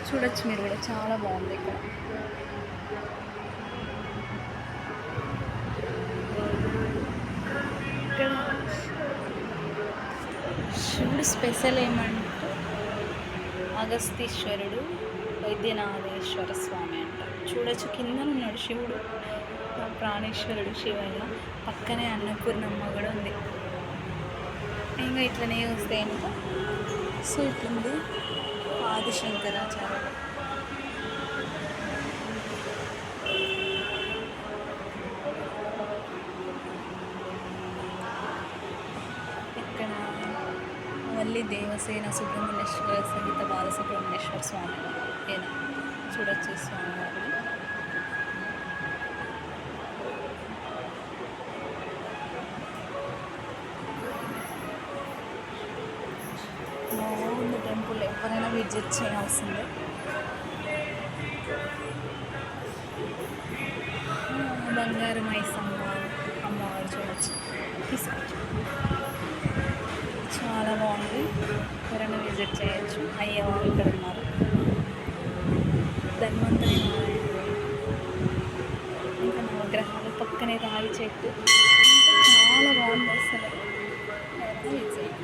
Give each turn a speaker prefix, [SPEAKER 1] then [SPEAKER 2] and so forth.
[SPEAKER 1] చూడొచ్చు మీరు కూడా, చాలా బాగుంది ఇక్కడ. ఇక్కడ శివుడు స్పెషల్ ఏమంటే అగస్తీశ్వరుడు, వైద్యనాథేశ్వర స్వామి అంట. చూడొచ్చు కింద ఉన్నాడు శివుడు, ప్రాణేశ్వరుడు శివయ్య, పక్కనే అన్నపూర్ణమ్మ కూడా ఉంది. ఇంకా ఇట్లనే వస్తే ఇంకా సో ఇట్లుంది ఆదిశంకరాచార్య. ఇక్కడ వల్లి దేవసేన సుబ్రహ్మణ్యేశ్వర సహిత బాలసుబ్రహ్మణ్యేశ్వర స్వామి ఈయన. చూడొచ్చు స్వామివారిని. బాగుంది టెంపుల్, ఎవరైనా విజిట్ చేయాల్సిందే. బంగారు మైసమ్మ అమ్మవారు చూడొచ్చు, తీసుకోవచ్చు. చాలా బాగుంది, ఎవరైనా విజిట్ చేయొచ్చు. అయ్యవారు ఇక్కడ ఉన్నారు, ధన్వంతరి ఇంకా నవగ్రహాలు, పక్కనే రావి చెట్టు, చాలా బాగుంది అసలు. ఎవరైనా విజిట్.